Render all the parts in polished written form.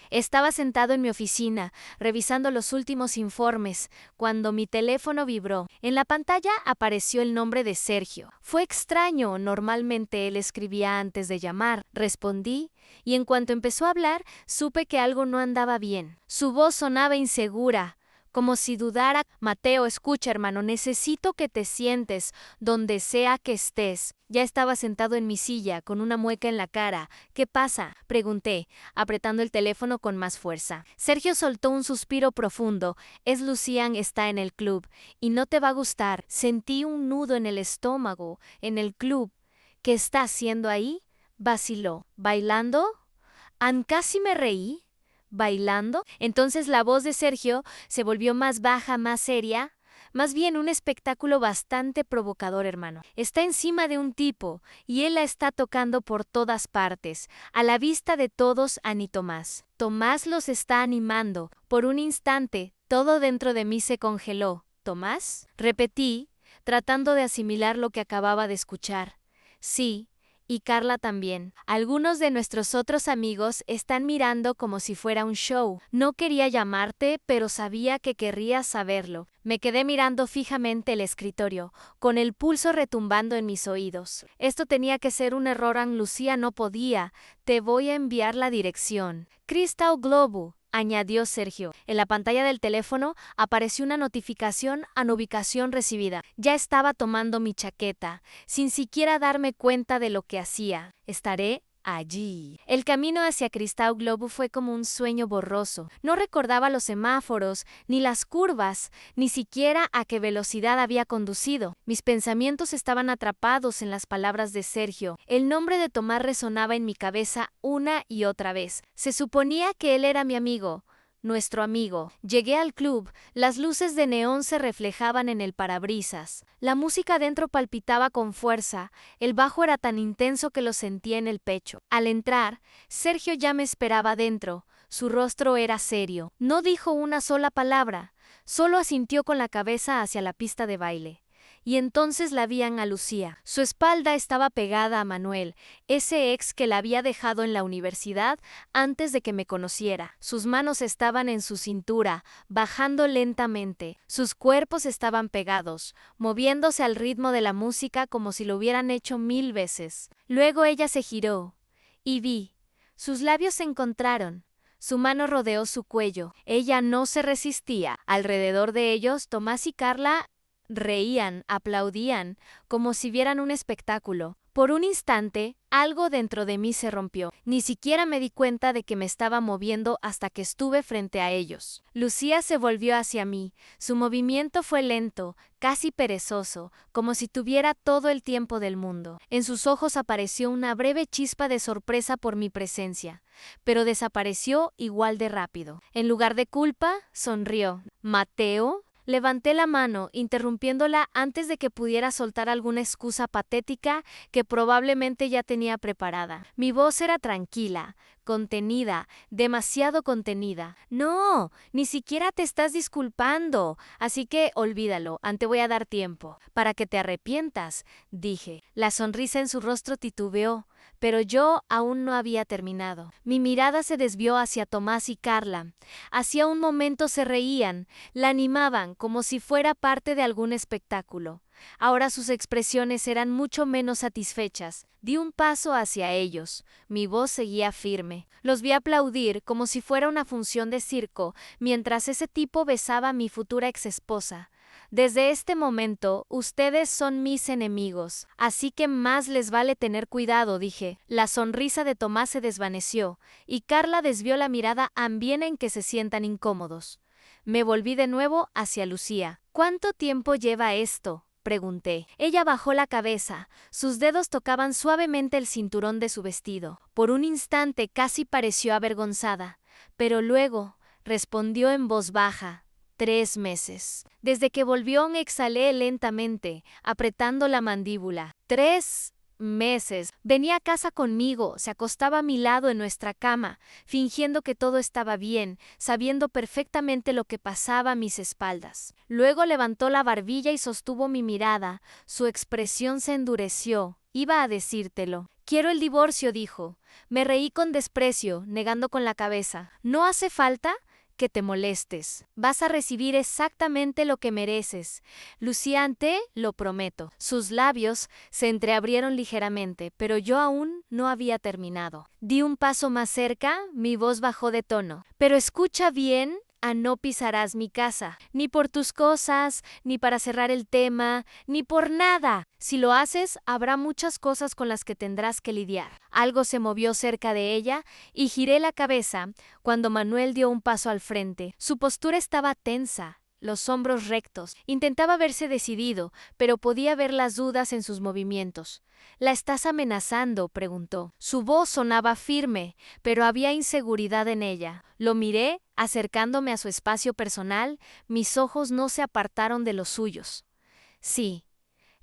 Estaba sentado en mi oficina, revisando los últimos informes, cuando mi teléfono vibró. En la pantalla apareció el nombre de Sergio. Fue extraño, normalmente él escribía antes de llamar. Respondí, y en cuanto empezó a hablar, supe que algo no andaba bien. Su voz sonaba insegura, como si dudara. Mateo, escucha, hermano, necesito que te sientes donde sea que estés. Ya estaba sentado en mi silla, con una mueca en la cara. ¿Qué pasa?, pregunté, apretando el teléfono con más fuerza. Sergio soltó un suspiro profundo. Es Lucian, está en el club, y no te va a gustar. Sentí un nudo en el estómago. ¿En el club? ¿Qué está haciendo ahí?, vaciló. ¿Bailando? Casi me reí. ¿Bailando? Entonces la voz de Sergio se volvió más baja, más seria. Más bien un espectáculo bastante provocador, hermano. Está encima de un tipo, y él la está tocando por todas partes, a la vista de todos, a ni Tomás. Tomás los está animando. Por un instante, todo dentro de mí se congeló. ¿Tomás?, repetí, tratando de asimilar lo que acababa de escuchar. Sí. Y Carla también. Algunos de nuestros otros amigos están mirando como si fuera un show. No quería llamarte, pero sabía que querrías saberlo. Me quedé mirando fijamente el escritorio, con el pulso retumbando en mis oídos. Esto tenía que ser un error. Lucía no podía. Te voy a enviar la dirección. Crystal Globo, añadió Sergio. En la pantalla del teléfono apareció una notificación a ubicación recibida. Ya estaba tomando mi chaqueta, sin siquiera darme cuenta de lo que hacía. Estaré allí. El camino hacia Crystal Globo fue como un sueño borroso. No recordaba los semáforos, ni las curvas, ni siquiera a qué velocidad había conducido. Mis pensamientos estaban atrapados en las palabras de Sergio. El nombre de Tomás resonaba en mi cabeza una y otra vez. Se suponía que él era mi amigo. Nuestro amigo. Llegué al club. Las luces de neón se reflejaban en el parabrisas. La música dentro palpitaba con fuerza. El bajo era tan intenso que lo sentía en el pecho. Al entrar, Sergio ya me esperaba dentro. Su rostro era serio. No dijo una sola palabra. Solo asintió con la cabeza hacia la pista de baile. Y entonces la vi a Lucía. Su espalda estaba pegada a Manuel, ese ex que la había dejado en la universidad antes de que me conociera. Sus manos estaban en su cintura, bajando lentamente. Sus cuerpos estaban pegados, moviéndose al ritmo de la música como si lo hubieran hecho 1000 veces. Luego ella se giró, y vi. Sus labios se encontraron. Su mano rodeó su cuello. Ella no se resistía. Alrededor de ellos, Tomás y Carla reían, aplaudían, como si vieran un espectáculo. Por un instante, algo dentro de mí se rompió. Ni siquiera me di cuenta de que me estaba moviendo hasta que estuve frente a ellos. Lucía se volvió hacia mí. Su movimiento fue lento, casi perezoso, como si tuviera todo el tiempo del mundo. En sus ojos apareció una breve chispa de sorpresa por mi presencia, pero desapareció igual de rápido. En lugar de culpa, sonrió. ¿Mateo? Levanté la mano, interrumpiéndola antes de que pudiera soltar alguna excusa patética que probablemente ya tenía preparada. Mi voz era tranquila, contenida, demasiado contenida. No, ni siquiera te estás disculpando, así que olvídalo, te voy a dar tiempo para que te arrepientas, dije. La sonrisa en su rostro titubeó, pero yo aún no había terminado. Mi mirada se desvió hacia Tomás y Carla. Hacía un momento se reían, la animaban como si fuera parte de algún espectáculo. Ahora sus expresiones eran mucho menos satisfechas. Di un paso hacia ellos. Mi voz seguía firme. Los vi aplaudir como si fuera una función de circo, mientras ese tipo besaba a mi futura exesposa. Desde este momento, ustedes son mis enemigos, así que más les vale tener cuidado, dije. La sonrisa de Tomás se desvaneció, y Carla desvió la mirada también en que se sientan incómodos. Me volví de nuevo hacia Lucía. ¿Cuánto tiempo lleva esto?, pregunté. Ella bajó la cabeza. Sus dedos tocaban suavemente el cinturón de su vestido. Por un instante casi pareció avergonzada, pero luego respondió en voz baja. 3 meses. Desde que volvió exhalé lentamente, apretando la mandíbula. 3 meses. Venía a casa conmigo, se acostaba a mi lado en nuestra cama, fingiendo que todo estaba bien, sabiendo perfectamente lo que pasaba a mis espaldas. Luego levantó la barbilla y sostuvo mi mirada. Su expresión se endureció. Iba a decírtelo. Quiero el divorcio, dijo. Me reí con desprecio, negando con la cabeza. No hace falta que te molestes. Vas a recibir exactamente lo que mereces. Lucía, lo prometo. Sus labios se entreabrieron ligeramente, pero yo aún no había terminado. Di un paso más cerca, mi voz bajó de tono. Pero escucha bien. No pisarás mi casa, ni por tus cosas, ni para cerrar el tema, ni por nada. Si lo haces, habrá muchas cosas con las que tendrás que lidiar. Algo se movió cerca de ella y giré la cabeza cuando Manuel dio un paso al frente. Su postura estaba tensa, los hombros rectos. Intentaba verse decidido, pero podía ver las dudas en sus movimientos. ¿La estás amenazando?, preguntó. Su voz sonaba firme, pero había inseguridad en ella. Lo miré, acercándome a su espacio personal, mis ojos no se apartaron de los suyos. Sí,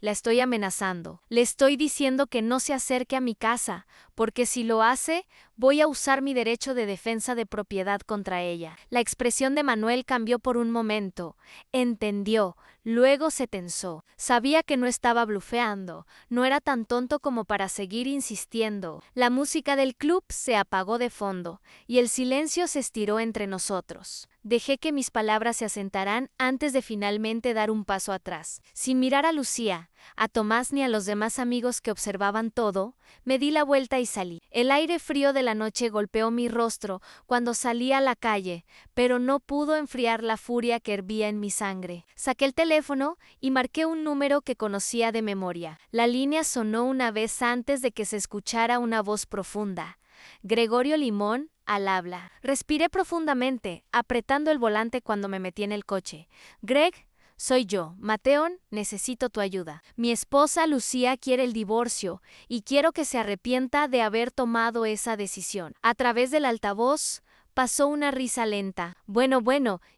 la estoy amenazando. Le estoy diciendo que no se acerque a mi casa, porque si lo hace, voy a usar mi derecho de defensa de propiedad contra ella. La expresión de Manuel cambió por un momento. Entendió, luego se tensó. Sabía que no estaba blufeando, no era tan tonto como para seguir insistiendo. La música del club se apagó de fondo, y el silencio se estiró entre nosotros. Dejé que mis palabras se asentaran antes de finalmente dar un paso atrás. Sin mirar a Lucía, a Tomás ni a los demás amigos que observaban todo, me di la vuelta y salí. El aire frío de la noche golpeó mi rostro cuando salí a la calle, pero no pudo enfriar la furia que hervía en mi sangre. Saqué el teléfono y marqué un número que conocía de memoria. La línea sonó una vez antes de que se escuchara una voz profunda. Gregorio Limón, al habla. Respiré profundamente, apretando el volante cuando me metí en el coche. Greg, soy yo, Mateón, necesito tu ayuda. Mi esposa Lucía quiere el divorcio y quiero que se arrepienta de haber tomado esa decisión. A través del altavoz pasó una risa lenta. Bueno,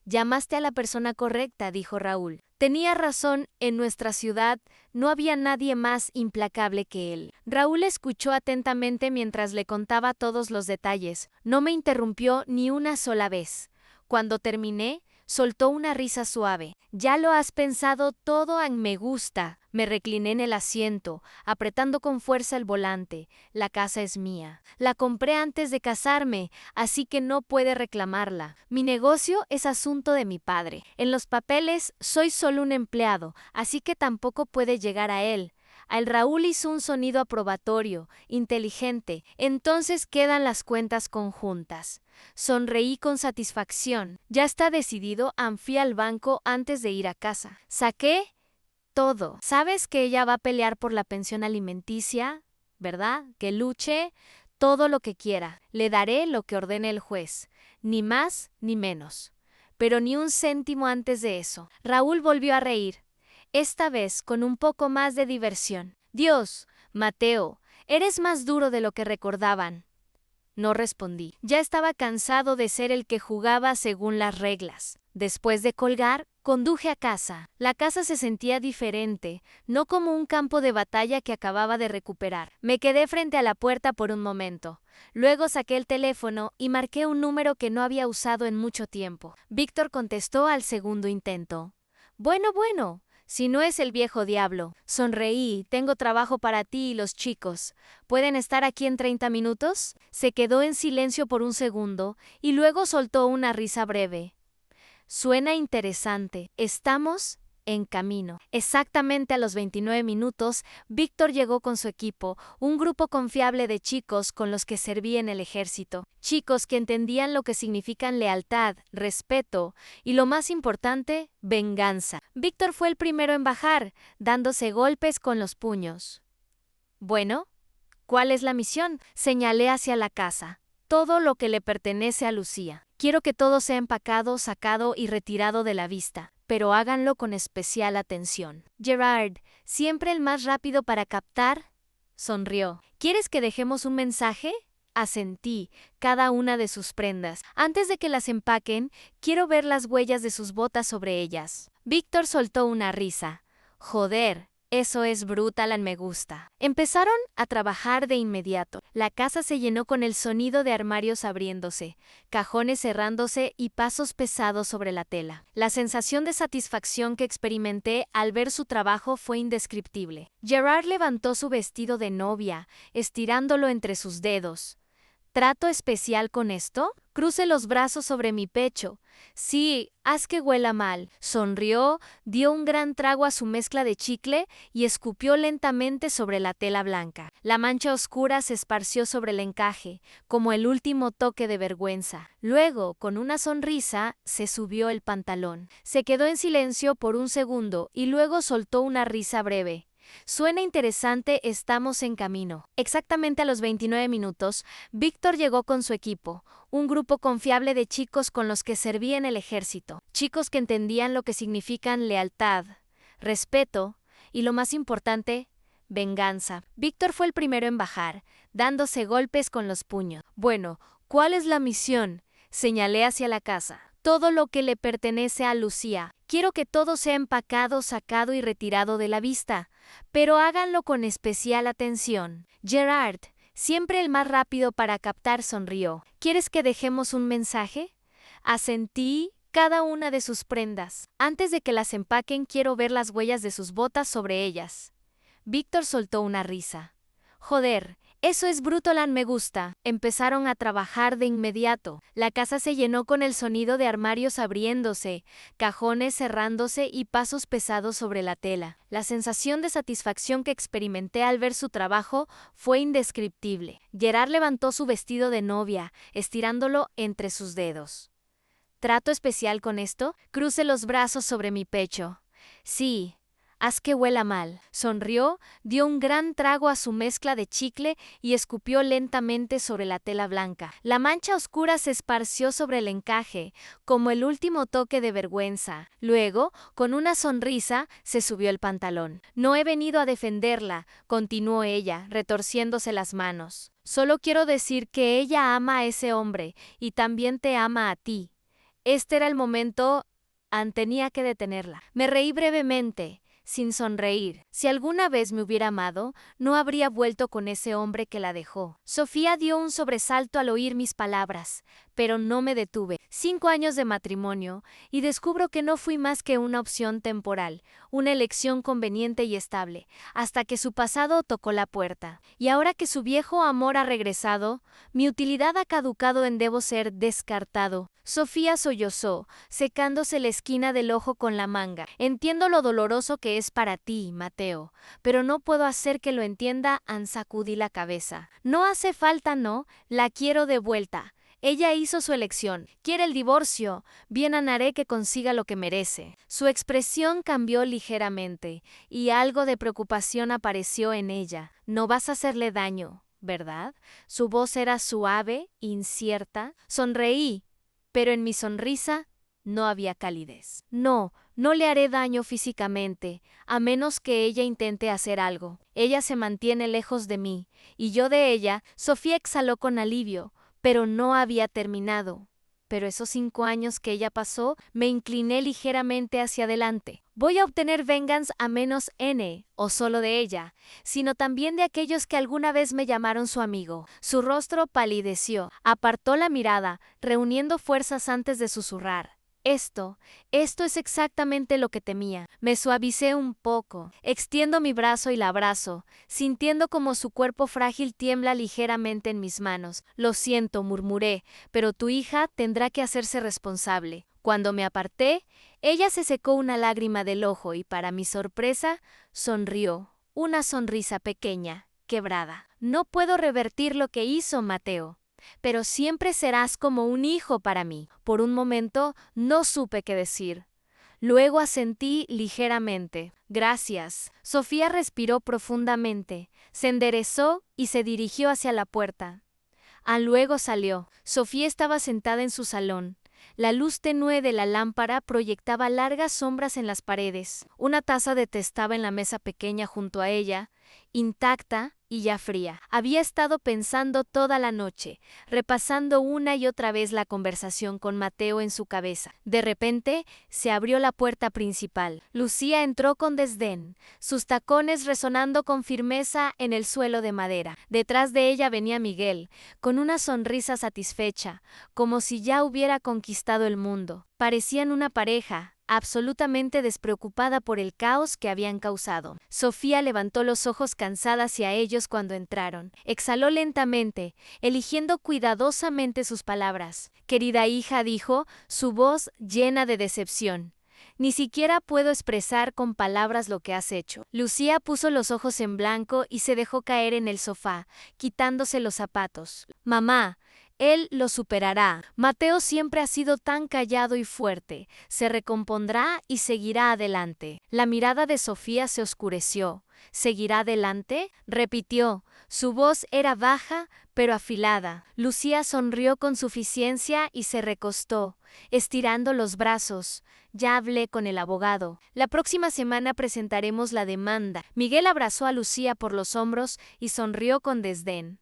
llamaste a la persona correcta, dijo Raúl. Tenía razón, en nuestra ciudad no había nadie más implacable que él. Raúl escuchó atentamente mientras le contaba todos los detalles. No me interrumpió ni una sola vez. Cuando terminé, soltó una risa suave. Ya lo has pensado todo en me gusta. Me recliné en el asiento, apretando con fuerza el volante. La casa es mía. La compré antes de casarme, así que no puede reclamarla. Mi negocio es asunto de mi padre. En los papeles soy solo un empleado, así que tampoco puede llegar a él. El Raúl hizo un sonido aprobatorio, inteligente. Entonces quedan las cuentas conjuntas. Sonreí con satisfacción. Ya está decidido, fui al banco antes de ir a casa. Saqué todo. ¿Sabes que ella va a pelear por la pensión alimenticia? ¿Verdad? Que luche todo lo que quiera. Le daré lo que ordene el juez. Ni más ni menos. Pero ni un céntimo antes de eso. Raúl volvió a reír. Esta vez con un poco más de diversión. Dios, Mateo, eres más duro de lo que recordaban. No respondí. Ya estaba cansado de ser el que jugaba según las reglas. Después de colgar, conduje a casa. La casa se sentía diferente, no como un campo de batalla que acababa de recuperar. Me quedé frente a la puerta por un momento. Luego saqué el teléfono y marqué un número que no había usado en mucho tiempo. Víctor contestó al segundo intento. Bueno. Si no es el viejo diablo. Sonreí. Tengo trabajo para ti y los chicos. ¿Pueden estar aquí en 30 minutos? Se quedó en silencio por un segundo y luego soltó una risa breve. Suena interesante. Estamos en camino. Exactamente a los 29 minutos, Víctor llegó con su equipo, un grupo confiable de chicos con los que serví en el ejército. Chicos que entendían lo que significan lealtad, respeto y, lo más importante, venganza. Víctor fue el primero en bajar, dándose golpes con los puños. Bueno, ¿cuál es la misión? Señalé hacia la casa. Todo lo que le pertenece a Lucía. Quiero que todo sea empacado, sacado y retirado de la vista, pero háganlo con especial atención. Gerard, siempre el más rápido para captar, sonrió. ¿Quieres que dejemos un mensaje? Asentí, cada una de sus prendas. Antes de que las empaquen, quiero ver las huellas de sus botas sobre ellas. Víctor soltó una risa. Joder, Eso es brutal, me gusta. Empezaron a trabajar de inmediato. La casa se llenó con el sonido de armarios abriéndose, cajones cerrándose y pasos pesados sobre la tela. La sensación de satisfacción que experimenté al ver su trabajo fue indescriptible. Gerard levantó su vestido de novia, estirándolo entre sus dedos. ¿Trato especial con esto? Cruce los brazos sobre mi pecho. Sí, haz que huela mal. Sonrió, dio un gran trago a su mezcla de chicle y escupió lentamente sobre la tela blanca. La mancha oscura se esparció sobre el encaje, como el último toque de vergüenza. Luego, con una sonrisa, se subió el pantalón. Se quedó en silencio por un segundo y luego soltó una risa breve. Suena interesante, estamos en camino. Exactamente a los 29 minutos, Víctor llegó con su equipo, un grupo confiable de chicos con los que servía en el ejército, chicos que entendían lo que significan lealtad, respeto y, lo más importante, venganza. Víctor fue el primero en bajar, dándose golpes con los puños. Bueno, ¿cuál es la misión? Señalé hacia la casa. Todo lo que le pertenece a Lucía. Quiero que todo sea empacado, sacado y retirado de la vista, pero háganlo con especial atención. Gerard, siempre el más rápido para captar, sonrió. ¿Quieres que dejemos un mensaje? Asentí cada una de sus prendas. Antes de que las empaquen, quiero ver las huellas de sus botas sobre ellas. Víctor soltó una risa. Joder, eso es brutal, me gusta. Empezaron a trabajar de inmediato. La casa se llenó con el sonido de armarios abriéndose, cajones cerrándose y pasos pesados sobre la tela. La sensación de satisfacción que experimenté al ver su trabajo fue indescriptible. Gerard levantó su vestido de novia, estirándolo entre sus dedos. ¿Trato especial con esto? Cruce los brazos sobre mi pecho. Sí. Haz que huela mal. Sonrió, dio un gran trago a su mezcla de chicle y escupió lentamente sobre la tela blanca. La mancha oscura se esparció sobre el encaje, como el último toque de vergüenza. Luego, con una sonrisa, se subió el pantalón. No he venido a defenderla, continuó ella, retorciéndose las manos. Solo quiero decir que ella ama a ese hombre y también te ama a ti. Este era el momento. Tenía que detenerla. Me reí brevemente, sin sonreír. Si alguna vez me hubiera amado, no habría vuelto con ese hombre que la dejó. Sofía dio un sobresalto al oír mis palabras, pero no me detuve. 5 años de matrimonio, y descubro que no fui más que una opción temporal, una elección conveniente y estable, hasta que su pasado tocó la puerta. Y ahora que su viejo amor ha regresado, mi utilidad ha caducado en debo ser descartado. Sofía sollozó, secándose la esquina del ojo con la manga. Entiendo lo doloroso que es para ti, Mateo, pero no puedo hacer que lo entienda. Sacudí la cabeza. No hace falta, no, la quiero de vuelta. Ella hizo su elección. Quiere el divorcio. Bien, haré que consiga lo que merece. Su expresión cambió ligeramente, y algo de preocupación apareció en ella. No vas a hacerle daño, ¿verdad? Su voz era suave, incierta. Sonreí, pero en mi sonrisa no había calidez. No le haré daño físicamente, a menos que ella intente hacer algo. Ella se mantiene lejos de mí, y yo de ella. Sofía exhaló con alivio, pero no había terminado. Pero esos 5 años que ella pasó, me incliné ligeramente hacia adelante. Voy a obtener venganza a menos o solo de ella, sino también de aquellos que alguna vez me llamaron su amigo. Su rostro palideció, apartó la mirada, reuniendo fuerzas antes de susurrar. Esto es exactamente lo que temía. Me suavicé un poco, extiendo mi brazo y la abrazo, sintiendo como su cuerpo frágil tiembla ligeramente en mis manos. Lo siento, murmuré, pero tu hija tendrá que hacerse responsable. Cuando me aparté, ella se secó una lágrima del ojo y, para mi sorpresa, sonrió, una sonrisa pequeña, quebrada. No puedo revertir lo que hizo, Mateo, pero siempre serás como un hijo para mí. Por un momento no supe qué decir. Luego asentí ligeramente. Gracias. Sofía respiró profundamente, se enderezó y se dirigió hacia la puerta. Luego salió. Sofía estaba sentada en su salón. La luz tenue de la lámpara proyectaba largas sombras en las paredes. Una taza de té estaba en la mesa pequeña junto a ella, intacta y ya fría. Había estado pensando toda la noche, repasando una y otra vez la conversación con Mateo en su cabeza. De repente, se abrió la puerta principal. Lucía entró con desdén, sus tacones resonando con firmeza en el suelo de madera. Detrás de ella venía Miguel, con una sonrisa satisfecha, como si ya hubiera conquistado el mundo. Parecían una pareja, absolutamente despreocupada por el caos que habían causado. Sofía levantó los ojos cansada hacia ellos cuando entraron. Exhaló lentamente, eligiendo cuidadosamente sus palabras. Querida hija, dijo, su voz llena de decepción. Ni siquiera puedo expresar con palabras lo que has hecho. Lucía puso los ojos en blanco y se dejó caer en el sofá, quitándose los zapatos. Mamá, él lo superará. Mateo siempre ha sido tan callado y fuerte. Se recompondrá y seguirá adelante. La mirada de Sofía se oscureció. ¿Seguirá adelante? Repitió. Su voz era baja, pero afilada. Lucía sonrió con suficiencia y se recostó, estirando los brazos. Ya hablé con el abogado. La próxima semana presentaremos la demanda. Miguel abrazó a Lucía por los hombros y sonrió con desdén.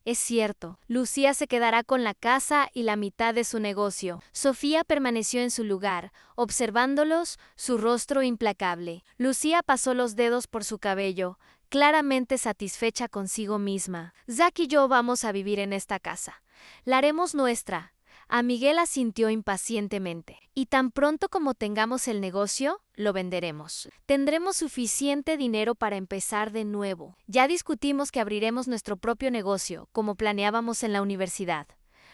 Es cierto, Lucía se quedará con la casa y la mitad de su negocio. Sofía permaneció en su lugar, observándolos, su rostro implacable. Lucía pasó los dedos por su cabello, claramente satisfecha consigo misma. Zack y yo vamos a vivir en esta casa. La haremos nuestra. A Miguel asintió impacientemente. Y tan pronto como tengamos el negocio, lo venderemos. Tendremos suficiente dinero para empezar de nuevo. Ya discutimos que abriremos nuestro propio negocio, como planeábamos en la universidad.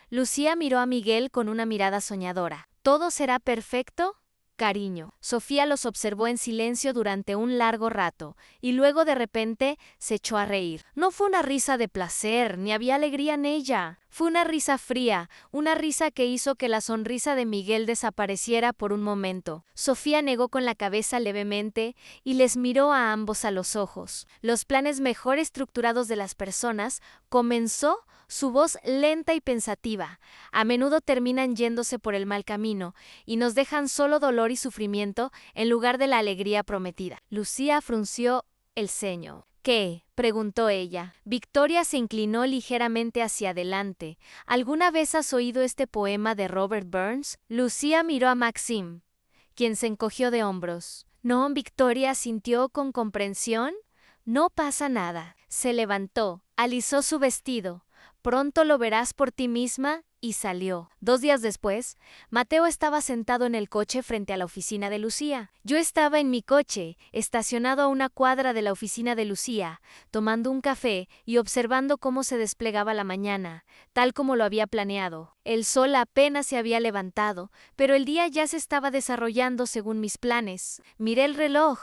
Lucía miró a Miguel con una mirada soñadora. ¿Todo será perfecto? Cariño. Sofía los observó en silencio durante un largo rato, y luego de repente se echó a reír. No fue una risa de placer, ni había alegría en ella. Fue una risa fría, una risa que hizo que la sonrisa de Miguel desapareciera por un momento. Sofía negó con la cabeza levemente y les miró a ambos a los ojos. Los planes mejor estructurados de las personas, comenzó su voz lenta y pensativa. A menudo terminan yéndose por el mal camino y nos dejan solo dolor y sufrimiento en lugar de la alegría prometida. Lucía frunció el ceño. ¿Qué? Preguntó ella. Victoria se inclinó ligeramente hacia adelante. ¿Alguna vez has oído este poema de Robert Burns? Lucía miró a Maxim, quien se encogió de hombros. No, Victoria asintió con comprensión. No pasa nada. Se levantó, alisó su vestido. Pronto lo verás por ti misma, y salió. 2 días después, Mateo estaba sentado en el coche frente a la oficina de Lucía. Yo estaba en mi coche, estacionado a una cuadra de la oficina de Lucía, tomando un café y observando cómo se desplegaba la mañana, tal como lo había planeado. El sol apenas se había levantado, pero el día ya se estaba desarrollando según mis planes. Miré el reloj.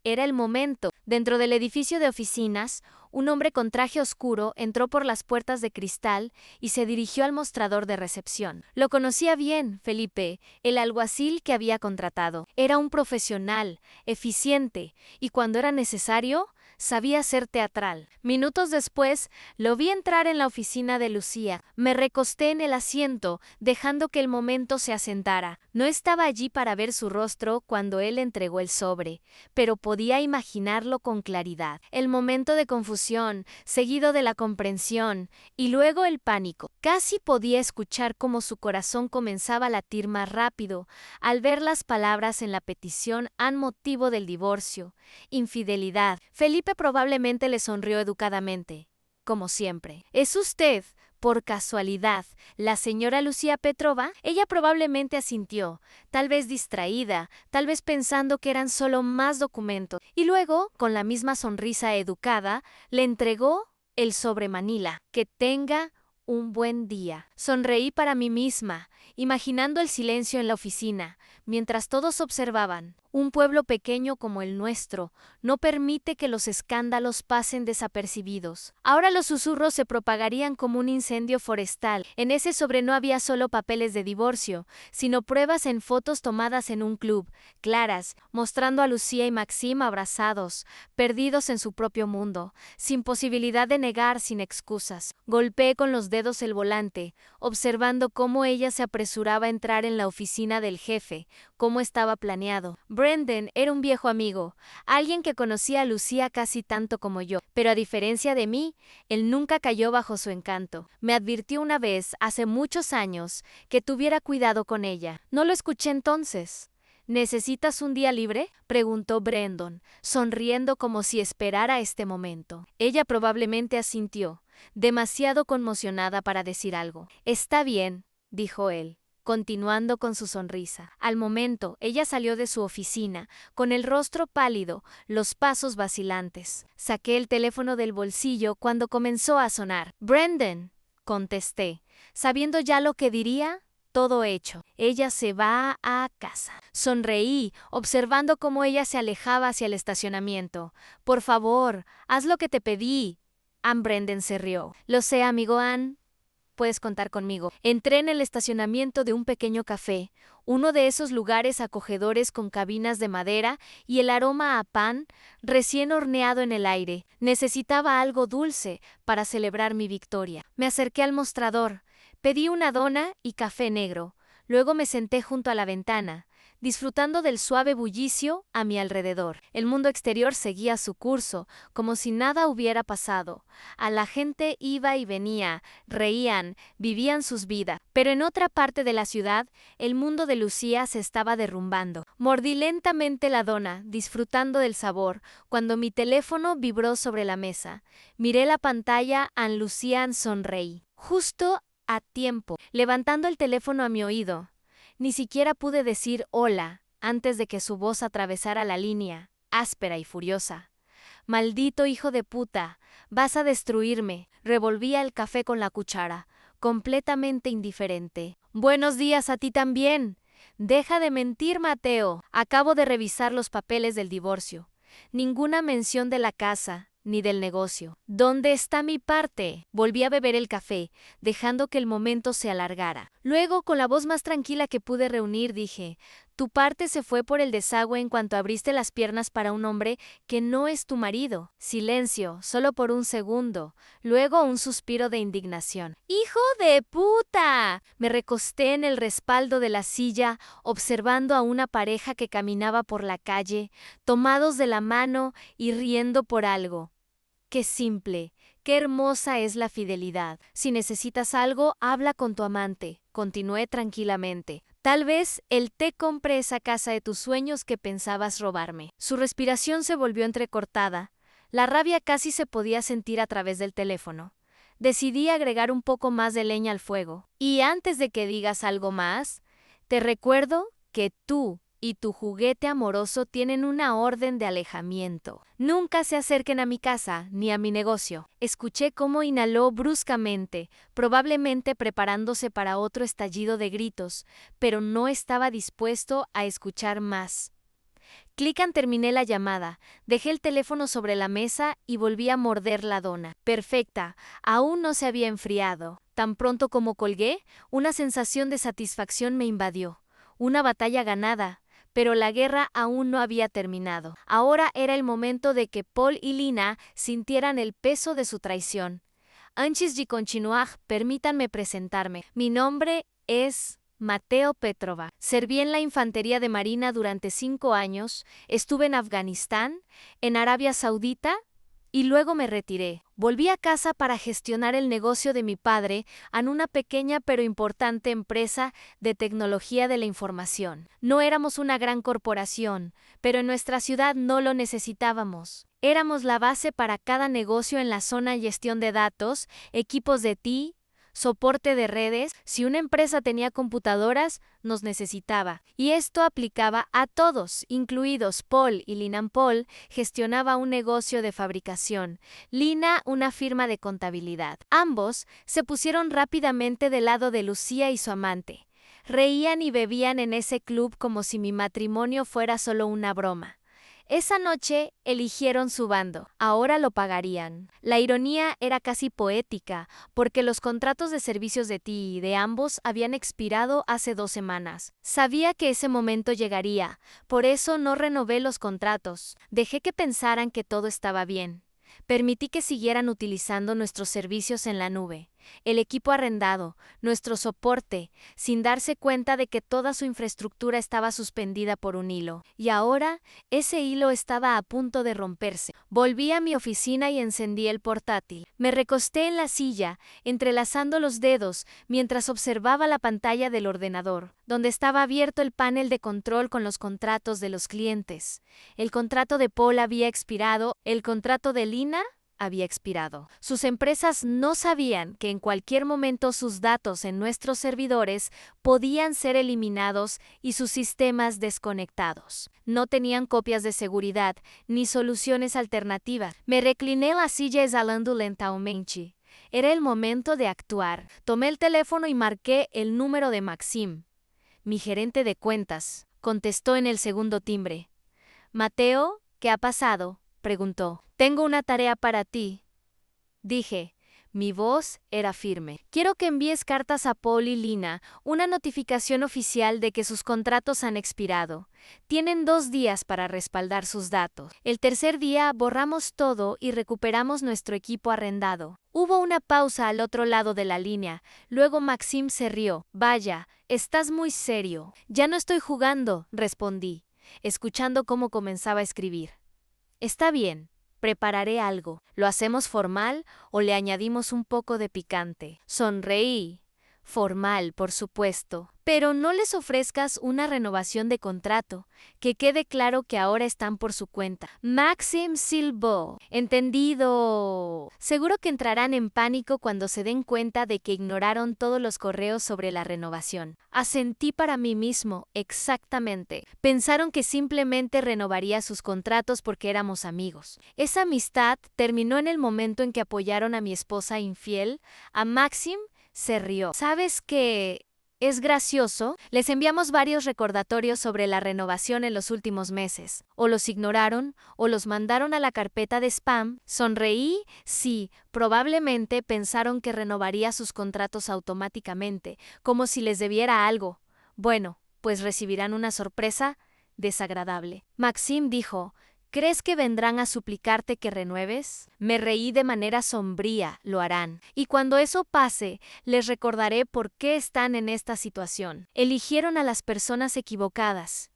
Era el momento. Dentro del edificio de oficinas, un hombre con traje oscuro entró por las puertas de cristal y se dirigió al mostrador de recepción. Lo conocía bien, Felipe, el alguacil que había contratado. Era un profesional, eficiente, y cuando era necesario, sabía ser teatral. Minutos después, lo vi entrar en la oficina de Lucía. Me recosté en el asiento, dejando que el momento se asentara. No estaba allí para ver su rostro cuando él entregó el sobre, pero podía imaginarlo con claridad. El momento de confusión, seguido de la comprensión, y luego el pánico. Casi podía escuchar cómo su corazón comenzaba a latir más rápido al ver las palabras en la petición an motivo del divorcio. Infidelidad. Felipe probablemente le sonrió educadamente, como siempre. ¿Es usted, por casualidad, la señora Lucía Petrova? Ella probablemente asintió, tal vez distraída, tal vez pensando que eran solo más documentos. Y luego, con la misma sonrisa educada, le entregó el sobre manila. Que tenga un buen día. Sonreí para mí misma, imaginando el silencio en la oficina, mientras todos observaban. Un pueblo pequeño como el nuestro no permite que los escándalos pasen desapercibidos. Ahora los susurros se propagarían como un incendio forestal. En ese sobre no había solo papeles de divorcio, sino pruebas en fotos tomadas en un club, claras, mostrando a Lucía y Maxim abrazados, perdidos en su propio mundo, sin posibilidad de negar, sin excusas. Golpeé con los dedos el volante, observando cómo ella se apresuraba a entrar en la oficina del jefe, como estaba planeado. Brendan era un viejo amigo, alguien que conocía a Lucía casi tanto como yo, pero a diferencia de mí, él nunca cayó bajo su encanto. Me advirtió una vez, hace muchos años, que tuviera cuidado con ella. No lo escuché entonces. ¿Necesitas un día libre?, preguntó Brendan, sonriendo como si esperara este momento. Ella probablemente asintió, demasiado conmocionada para decir algo. Está bien, dijo él, continuando con su sonrisa. Al momento, ella salió de su oficina, con el rostro pálido, los pasos vacilantes. Saqué el teléfono del bolsillo cuando comenzó a sonar. «Brendan», contesté, sabiendo ya lo que diría. Todo hecho. Ella se va a casa. Sonreí, observando cómo ella se alejaba hacia el estacionamiento. Por favor, haz lo que te pedí. Brendan se rió. Lo sé, amigo Ann. Puedes contar conmigo. Entré en el estacionamiento de un pequeño café, uno de esos lugares acogedores con cabinas de madera y el aroma a pan recién horneado en el aire. Necesitaba algo dulce para celebrar mi victoria. Me acerqué al mostrador. Pedí una dona y café negro. Luego me senté junto a la ventana, disfrutando del suave bullicio a mi alrededor. El mundo exterior seguía su curso, como si nada hubiera pasado. A la gente iba y venía, reían, vivían sus vidas. Pero en otra parte de la ciudad, el mundo de Lucía se estaba derrumbando. Mordí lentamente la dona, disfrutando del sabor, cuando mi teléfono vibró sobre la mesa. Miré la pantalla, Lucía sonreí. Justo a tiempo, levantando el teléfono a mi oído. Ni siquiera pude decir hola antes de que su voz atravesara la línea, áspera y furiosa. «Maldito hijo de puta, vas a destruirme», revolvía el café con la cuchara, completamente indiferente. «Buenos días a ti también. Deja de mentir, Mateo. Acabo de revisar los papeles del divorcio. Ninguna mención de la casa, ni del negocio. ¿Dónde está mi parte?». Volví a beber el café, dejando que el momento se alargara. Luego, con la voz más tranquila que pude reunir, dije: «Tu parte se fue por el desagüe en cuanto abriste las piernas para un hombre que no es tu marido». Silencio, solo por un segundo. Luego un suspiro de indignación. «¡Hijo de puta!». Me recosté en el respaldo de la silla, observando a una pareja que caminaba por la calle, tomados de la mano y riendo por algo. Qué simple, qué hermosa es la fidelidad. Si necesitas algo, habla con tu amante. Continué tranquilamente. Tal vez él te compre esa casa de tus sueños que pensabas robarme. Su respiración se volvió entrecortada. La rabia casi se podía sentir a través del teléfono. Decidí agregar un poco más de leña al fuego. Y antes de que digas algo más, te recuerdo que tú y tu juguete amoroso tienen una orden de alejamiento. Nunca se acerquen a mi casa ni a mi negocio. Escuché cómo inhaló bruscamente, probablemente preparándose para otro estallido de gritos, pero no estaba dispuesto a escuchar más. Terminé la llamada, dejé el teléfono sobre la mesa y volví a morder la dona. Perfecta, aún no se había enfriado. Tan pronto como colgué, una sensación de satisfacción me invadió. Una batalla ganada. Pero la guerra aún no había terminado. Ahora era el momento de que Paul y Lina sintieran el peso de su traición. Antes de continuar, permítanme presentarme. Mi nombre es Mateo Petrova. Serví en la infantería de Marina durante 5 años, estuve en Afganistán, en Arabia Saudita, y luego me retiré. Volví a casa para gestionar el negocio de mi padre en una pequeña pero importante empresa de tecnología de la información. No éramos una gran corporación, pero en nuestra ciudad no lo necesitábamos. Éramos la base para cada negocio en la zona gestión de datos, equipos de TI, soporte de redes. Si una empresa tenía computadoras, nos necesitaba. Y esto aplicaba a todos, incluidos Paul y Lina. Paul gestionaba un negocio de fabricación, Lina una firma de contabilidad. Ambos se pusieron rápidamente del lado de Lucía y su amante. Reían y bebían en ese club como si mi matrimonio fuera solo una broma. Esa noche eligieron su bando. Ahora lo pagarían. La ironía era casi poética, porque los contratos de servicios de TI de ambos habían expirado hace 2 semanas. Sabía que ese momento llegaría, por eso no renové los contratos. Dejé que pensaran que todo estaba bien. Permití que siguieran utilizando nuestros servicios en la nube. el equipo arrendado, nuestro soporte, sin darse cuenta de que toda su infraestructura estaba suspendida por un hilo. Y ahora, ese hilo estaba a punto de romperse. Volví a mi oficina y encendí el portátil. Me recosté en la silla, entrelazando los dedos, mientras observaba la pantalla del ordenador, donde estaba abierto el panel de control con los contratos de los clientes. El contrato de Paul había expirado, el contrato de Lina había expirado. Sus empresas no sabían que en cualquier momento sus datos en nuestros servidores podían ser eliminados y sus sistemas desconectados. No tenían copias de seguridad ni soluciones alternativas. Me recliné en la silla exhalando lentamente. Era el momento de actuar. Tomé el teléfono y marqué el número de Maxim. Mi gerente de cuentas contestó en el segundo timbre. «Mateo, ¿qué ha pasado?», preguntó. «Tengo una tarea para ti», dije. Mi voz era firme. «Quiero que envíes cartas a Paul y Lina, una notificación oficial de que sus contratos han expirado. Tienen 2 días para respaldar sus datos. El tercer día borramos todo y recuperamos nuestro equipo arrendado». Hubo una pausa al otro lado de la línea. Luego Maxim se rió. «Vaya, estás muy serio». «Ya no estoy jugando», respondí, escuchando cómo comenzaba a escribir. «Está bien. Prepararé algo. ¿Lo hacemos formal o le añadimos un poco de picante?». Sonreí. «Formal, por supuesto. Pero no les ofrezcas una renovación de contrato. Que quede claro que ahora están por su cuenta». Maxim silbó. «Entendido». «Seguro que entrarán en pánico cuando se den cuenta de que ignoraron todos los correos sobre la renovación». Asentí para mí mismo, exactamente. Pensaron que simplemente renovaría sus contratos porque éramos amigos. Esa amistad terminó en el momento en que apoyaron a mi esposa infiel. A Maxim se rió. ¿Sabes qué es gracioso? Les enviamos varios recordatorios sobre la renovación en los últimos meses. O los ignoraron, o los mandaron a la carpeta de spam. Sonreí. Sí, probablemente pensaron que renovaría sus contratos automáticamente, como si les debiera algo. Bueno, pues recibirán una sorpresa desagradable. Maxim dijo: «¿Crees que vendrán a suplicarte que renueves?». Me reí de manera sombría. «Lo harán. Y cuando eso pase, les recordaré por qué están en esta situación. Eligieron a las personas equivocadas».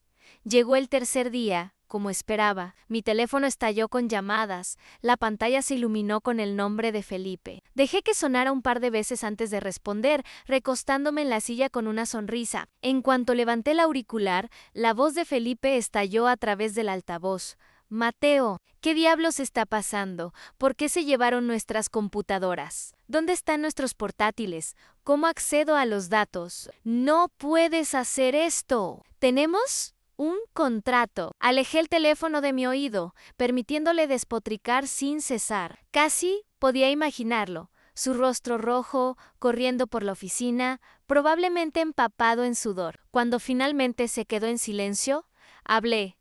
Llegó el tercer día. Como esperaba, mi teléfono estalló con llamadas. La pantalla se iluminó con el nombre de Felipe. Dejé que sonara un par de veces antes de responder, recostándome en la silla con una sonrisa. En cuanto levanté el auricular, la voz de Felipe estalló a través del altavoz. «Mateo, ¿qué diablos está pasando? ¿Por qué se llevaron nuestras computadoras? ¿Dónde están nuestros portátiles? ¿Cómo accedo a los datos? No puedes hacer esto. Tenemos un contrato». Alejé el teléfono de mi oído, permitiéndole despotricar sin cesar. Casi podía imaginarlo. Su rostro rojo, corriendo por la oficina, probablemente empapado en sudor. Cuando finalmente se quedó en silencio, hablé.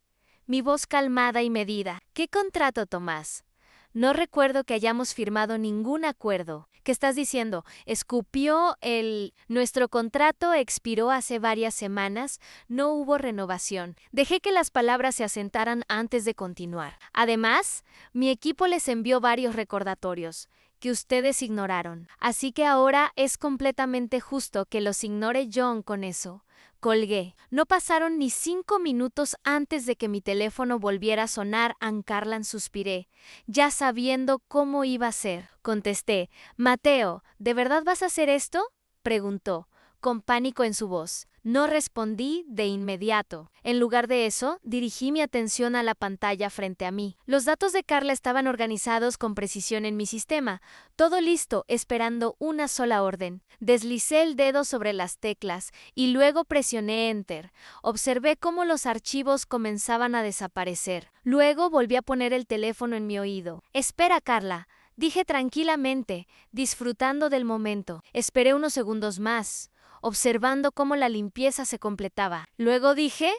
Mi voz calmada y medida. «¿Qué contrato, Tomás? No recuerdo que hayamos firmado ningún acuerdo». «¿Qué estás diciendo?». Escupió él. «Nuestro contrato expiró hace varias semanas. No hubo renovación». Dejé que las palabras se asentaran antes de continuar. «Además, mi equipo les envió varios recordatorios que ustedes ignoraron. Así que ahora es completamente justo que los ignore John con eso». Colgué. No pasaron ni 5 minutos antes de que mi teléfono volviera a sonar. «Carlan», suspiré, ya sabiendo cómo iba a ser. Contesté. «Mateo, ¿de verdad vas a hacer esto?», preguntó, con pánico en su voz. No respondí de inmediato. En lugar de eso, dirigí mi atención a la pantalla frente a mí. Los datos de Carla estaban organizados con precisión en mi sistema. Todo listo, esperando una sola orden. Deslicé el dedo sobre las teclas y luego presioné Enter. Observé cómo los archivos comenzaban a desaparecer. Luego volví a poner el teléfono en mi oído. «Espera, Carla», dije tranquilamente, disfrutando del momento. Esperé unos segundos más, observando cómo la limpieza se completaba. Luego dije: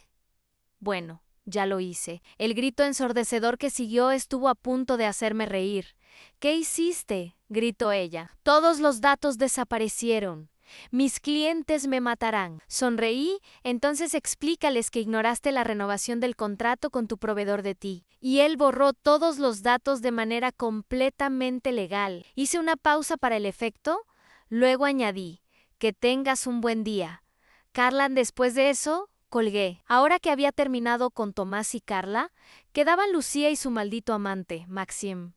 «Bueno, ya lo hice». El grito ensordecedor que siguió estuvo a punto de hacerme reír. «¿Qué hiciste?», gritó ella. «Todos los datos desaparecieron. Mis clientes me matarán». Sonreí. «Entonces explícales que ignoraste la renovación del contrato con tu proveedor de ti. Y él borró todos los datos de manera completamente legal». Hice una pausa para el efecto. Luego añadí, que tengas un buen día. Carla, después de eso, colgué. Ahora que había terminado con Tomás y Carla, quedaban Lucía y su maldito amante, Maxim.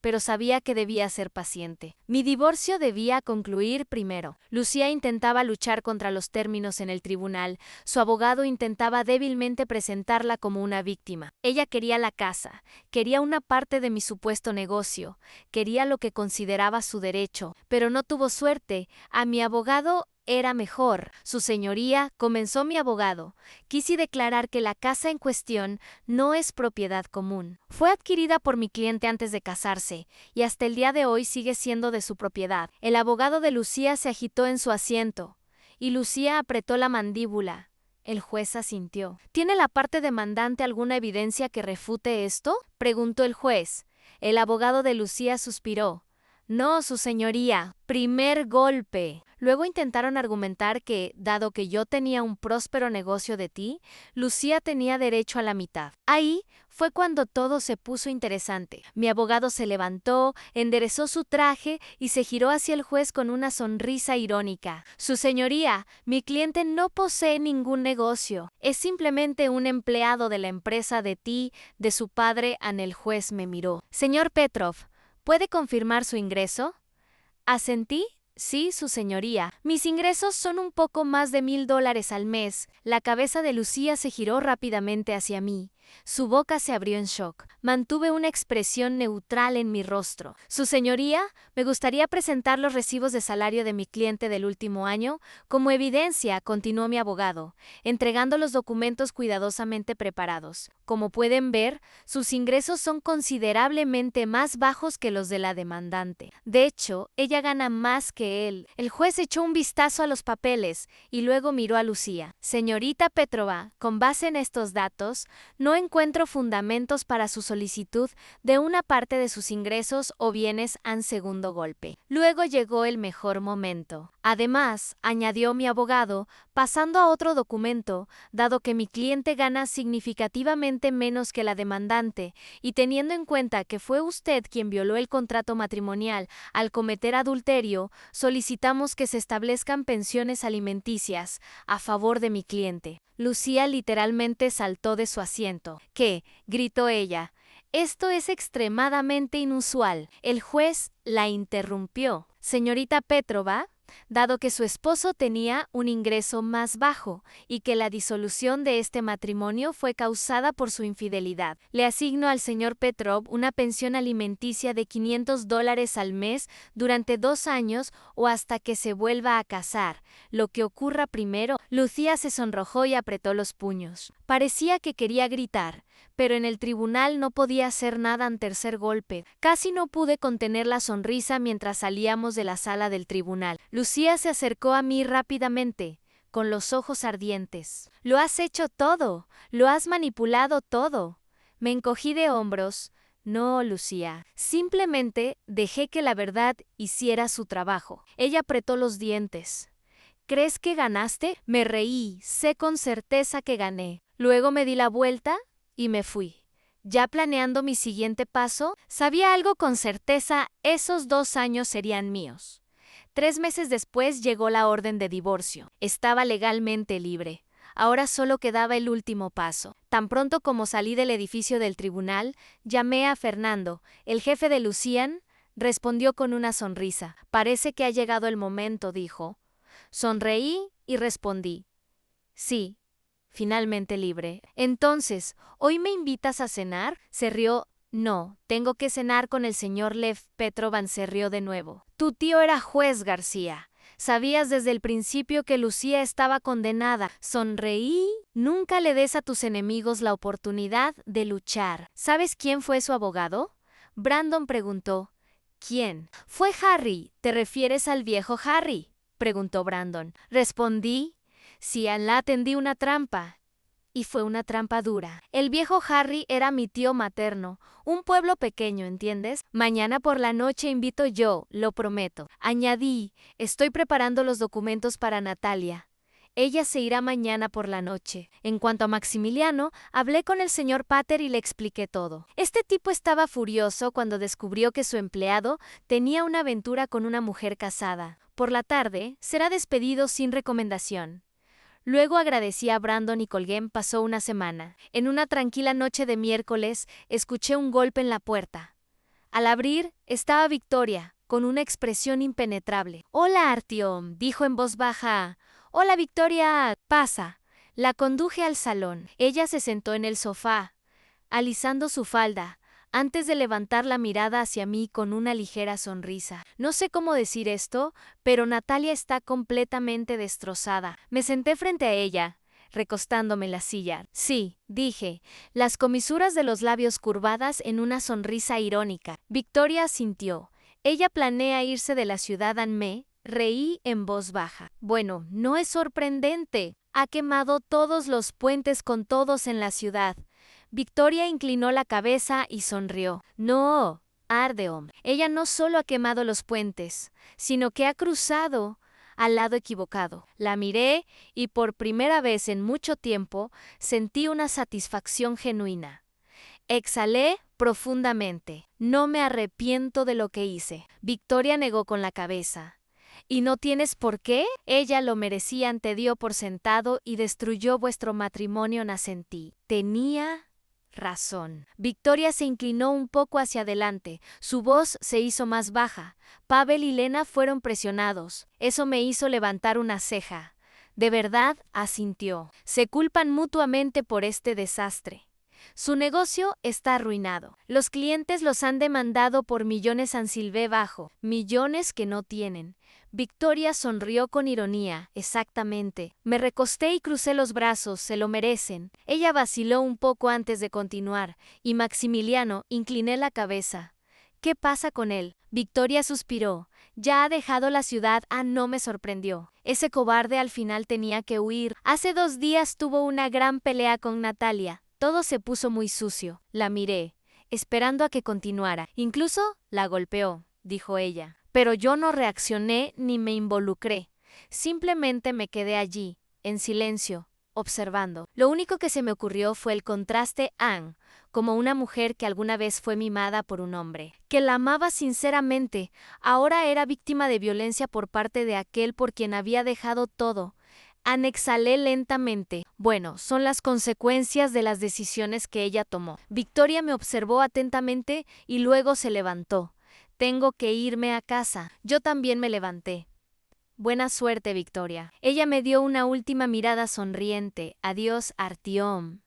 Pero sabía que debía ser paciente. Mi divorcio debía concluir primero. Lucía intentaba luchar contra los términos en el tribunal. Su abogado intentaba débilmente presentarla como una víctima. Ella quería la casa, quería una parte de mi supuesto negocio, quería lo que consideraba su derecho, pero no tuvo suerte. A mi abogado era mejor. Su señoría, comenzó mi abogado. Quise declarar que la casa en cuestión no es propiedad común. Fue adquirida por mi cliente antes de casarse, y hasta el día de hoy sigue siendo de su propiedad. El abogado de Lucía se agitó en su asiento, y Lucía apretó la mandíbula. El juez asintió. ¿Tiene la parte demandante alguna evidencia que refute esto?, preguntó el juez. El abogado de Lucía suspiró. No, su señoría. Primer golpe. Luego intentaron argumentar que, dado que yo tenía un próspero negocio de ti, Lucía tenía derecho a la mitad. Ahí fue cuando todo se puso interesante. Mi abogado se levantó, enderezó su traje y se giró hacia el juez con una sonrisa irónica. Su señoría, mi cliente no posee ningún negocio. Es simplemente un empleado de la empresa de ti, de su padre. El juez me miró. Señor Petrov, ¿puede confirmar su ingreso? Asentí. Sí, su señoría. Mis ingresos son un poco más de $1000 al mes. La cabeza de Lucía se giró rápidamente hacia mí. Su boca se abrió en shock. Mantuve una expresión neutral en mi rostro. Su señoría, me gustaría presentar los recibos de salario de mi cliente del último año como evidencia, continuó mi abogado, entregando los documentos cuidadosamente preparados. Como pueden ver, sus ingresos son considerablemente más bajos que los de la demandante. De hecho, ella gana más que él. El juez echó un vistazo a los papeles y luego miró a Lucía. Señorita Petrova, con base en estos datos, no encuentro fundamentos para su solicitud de una parte de sus ingresos o bienes en segundo golpe. Luego llegó el mejor momento. Además, añadió mi abogado, pasando a otro documento, dado que mi cliente gana significativamente menos que la demandante, y teniendo en cuenta que fue usted quien violó el contrato matrimonial al cometer adulterio, solicitamos que se establezcan pensiones alimenticias a favor de mi cliente. Lucía literalmente saltó de su asiento. ¿Qué?, gritó ella. Esto es extremadamente inusual. El juez la interrumpió. Señorita Petrova, dado que su esposo tenía un ingreso más bajo y que la disolución de este matrimonio fue causada por su infidelidad, le asigno al señor Petrov una pensión alimenticia de $500 al mes durante 2 años o hasta que se vuelva a casar. Lo que ocurra primero. Lucía se sonrojó y apretó los puños. Parecía que quería gritar, pero en el tribunal no podía hacer nada ante tercer golpe. Casi no pude contener la sonrisa mientras salíamos de la sala del tribunal. Lucía se acercó a mí rápidamente, con los ojos ardientes. Lo has hecho todo, lo has manipulado todo. Me encogí de hombros. No, Lucía, simplemente dejé que la verdad hiciera su trabajo. Ella apretó los dientes. ¿Crees que ganaste? Me reí, sé con certeza que gané. Luego me di la vuelta y me fui. Ya planeando mi siguiente paso, sabía algo con certeza: esos 2 años serían míos. 3 meses después llegó la orden de divorcio. Estaba legalmente libre. Ahora solo quedaba el último paso. Tan pronto como salí del edificio del tribunal, llamé a Fernando, el jefe de Lucian. Respondió con una sonrisa. Parece que ha llegado el momento, dijo. Sonreí y respondí. Sí. Finalmente libre. Entonces, ¿hoy me invitas a cenar? Se rió. No, tengo que cenar con el señor Lev. Petrovan se rió de nuevo. Tu tío era juez, García. Sabías desde el principio que Lucía estaba condenada. Sonreí. Nunca le des a tus enemigos la oportunidad de luchar. ¿Sabes quién fue su abogado? Brandon preguntó. ¿Quién? Fue Harry. ¿Te refieres al viejo Harry?, preguntó Brandon. Respondí. Sí, la tendí una trampa. Y fue una trampa dura. El viejo Harry era mi tío materno, un pueblo pequeño, ¿entiendes? Mañana por la noche invito yo, lo prometo. Añadí, estoy preparando los documentos para Natalia. Ella se irá mañana por la noche. En cuanto a Maximiliano, hablé con el señor Pater y le expliqué todo. Este tipo estaba furioso cuando descubrió que su empleado tenía una aventura con una mujer casada. Por la tarde, será despedido sin recomendación. Luego agradecí a Brandon y colgué. Pasó una semana. En una tranquila noche de miércoles, escuché un golpe en la puerta. Al abrir, estaba Victoria, con una expresión impenetrable. «Hola, Artyom», dijo en voz baja. «Hola, Victoria, pasa». La conduje al salón. Ella se sentó en el sofá, alisando su falda, antes de levantar la mirada hacia mí con una ligera sonrisa. No sé cómo decir esto, pero Natalia está completamente destrozada. Me senté frente a ella, recostándome en la silla. Sí, dije, las comisuras de los labios curvadas en una sonrisa irónica. Victoria asintió. Ella planea irse de la ciudad. Me reí en voz baja. Bueno, no es sorprendente. Ha quemado todos los puentes con todos en la ciudad. Victoria inclinó la cabeza y sonrió. No, Artyom. Ella no solo ha quemado los puentes, sino que ha cruzado al lado equivocado. La miré y por primera vez en mucho tiempo sentí una satisfacción genuina. Exhalé profundamente. No me arrepiento de lo que hice. Victoria negó con la cabeza. ¿Y no tienes por qué? Ella lo merecía. Te dio por sentado y destruyó vuestro matrimonio. Asentí. Tenía razón. Victoria se inclinó un poco hacia adelante. Su voz se hizo más baja. Pavel y Lena fueron presionados. Eso me hizo levantar una ceja. ¿De verdad? Asintió. Se culpan mutuamente por este desastre. Su negocio está arruinado. Los clientes los han demandado por millones. Silbé bajo. Millones que no tienen. Victoria sonrió con ironía. Exactamente. Me recosté y crucé los brazos. Se lo merecen. Ella vaciló un poco antes de continuar. Y Maximiliano, incliné la cabeza. ¿Qué pasa con él? Victoria suspiró. Ya ha dejado la ciudad. No me sorprendió. Ese cobarde al final tenía que huir. Hace 2 días tuvo una gran pelea con Natalia. Todo se puso muy sucio. La miré, esperando a que continuara. Incluso la golpeó, dijo ella. Pero yo no reaccioné ni me involucré. Simplemente me quedé allí, en silencio, observando. Lo único que se me ocurrió fue el contraste. Anne, como una mujer que alguna vez fue mimada por un hombre, que la amaba sinceramente, ahora era víctima de violencia por parte de aquel por quien había dejado todo. Exhalé lentamente. Bueno, son las consecuencias de las decisiones que ella tomó. Victoria me observó atentamente y luego se levantó. Tengo que irme a casa. Yo también me levanté. Buena suerte, Victoria. Ella me dio una última mirada sonriente. Adiós, Artyom.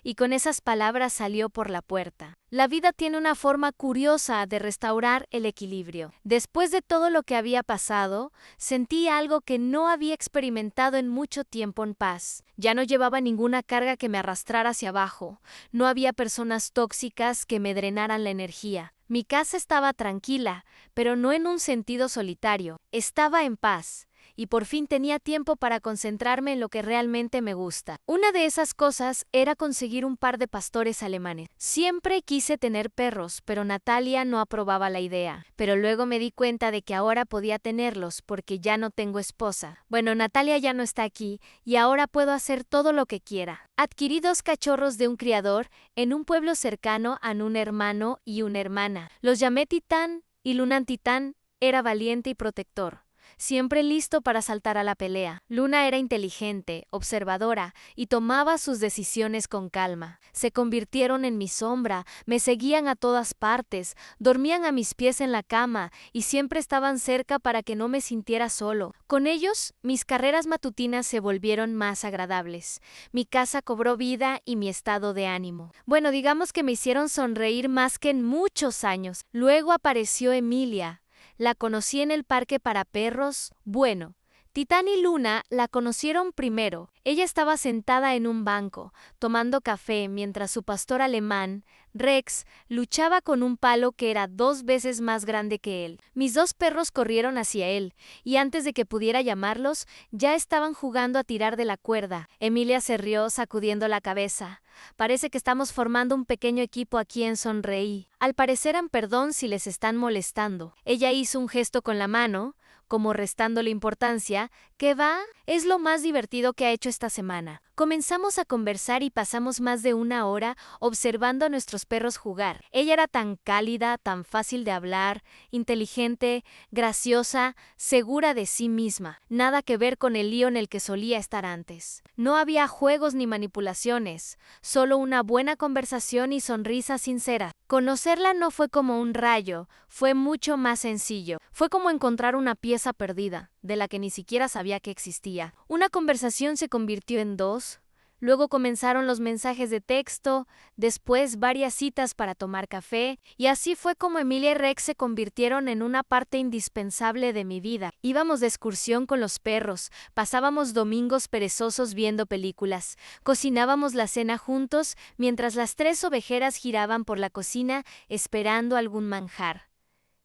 Y con esas palabras salió por la puerta. La vida tiene una forma curiosa de restaurar el equilibrio. Después de todo lo que había pasado, sentí algo que no había experimentado en mucho tiempo: en paz. Ya no llevaba ninguna carga que me arrastrara hacia abajo. No había personas tóxicas que me drenaran la energía. Mi casa estaba tranquila, pero no en un sentido solitario. Estaba en paz. Y por fin tenía tiempo para concentrarme en lo que realmente me gusta. Una de esas cosas era conseguir un par de pastores alemanes. Siempre quise tener perros, pero Natalia no aprobaba la idea. Pero luego me di cuenta de que ahora podía tenerlos porque ya no tengo esposa. Bueno, Natalia ya no está aquí y ahora puedo hacer todo lo que quiera. Adquirí 2 cachorros de un criador en un pueblo cercano a un hermano y una hermana. Los llamé Titán y Luna. Titán era valiente y protector, siempre listo para saltar a la pelea. Luna era inteligente, observadora y tomaba sus decisiones con calma. Se convirtieron en mi sombra, me seguían a todas partes, dormían a mis pies en la cama y siempre estaban cerca para que no me sintiera solo. Con ellos, mis carreras matutinas se volvieron más agradables. Mi casa cobró vida y mi estado de ánimo. Bueno, digamos que me hicieron sonreír más que en muchos años. Luego apareció Emilia. La conocí en el parque para perros. Bueno, Titán y Luna la conocieron primero. Ella estaba sentada en un banco, tomando café, mientras su pastor alemán, Rex, luchaba con un palo que era 2 veces más grande que él. Mis 2 perros corrieron hacia él, y antes de que pudiera llamarlos, ya estaban jugando a tirar de la cuerda. Emilia se rió, sacudiendo la cabeza. Parece que estamos formando un pequeño equipo aquí. Sonreí. Al parecer han perdón si les están molestando. Ella hizo un gesto con la mano, como restándole importancia. ¿Qué va? Es lo más divertido que ha hecho esta semana. Comenzamos a conversar y pasamos más de una hora observando a nuestros perros jugar. Ella era tan cálida, tan fácil de hablar, inteligente, graciosa, segura de sí misma. Nada que ver con el lío en el que solía estar antes. No había juegos ni manipulaciones, solo una buena conversación y sonrisas sinceras. Conocerla no fue como un rayo, fue mucho más sencillo. Fue como encontrar una pieza perdida, de la que ni siquiera sabía que existía. Una conversación se convirtió en dos, luego comenzaron los mensajes de texto, después varias citas para tomar café, y así fue como Emilia y Rex se convirtieron en una parte indispensable de mi vida. Íbamos de excursión con los perros, pasábamos domingos perezosos viendo películas, cocinábamos la cena juntos mientras las 3 ovejeras giraban por la cocina esperando algún manjar.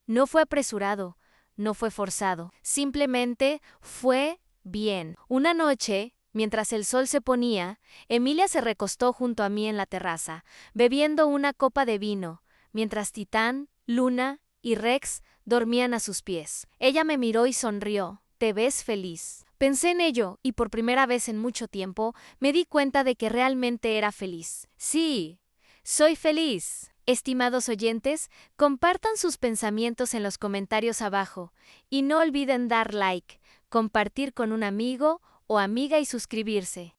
No fue apresurado, no fue forzado, simplemente fue bien. Una noche, mientras el sol se ponía, Emilia se recostó junto a mí en la terraza, bebiendo una copa de vino, mientras Titán, Luna y Rex dormían a sus pies. Ella me miró y sonrió. «¿Te ves feliz?» Pensé en ello, y por primera vez en mucho tiempo, me di cuenta de que realmente era feliz. Sí, soy feliz. Estimados oyentes, compartan sus pensamientos en los comentarios abajo, y no olviden dar like, compartir con un amigo o amiga y suscribirse.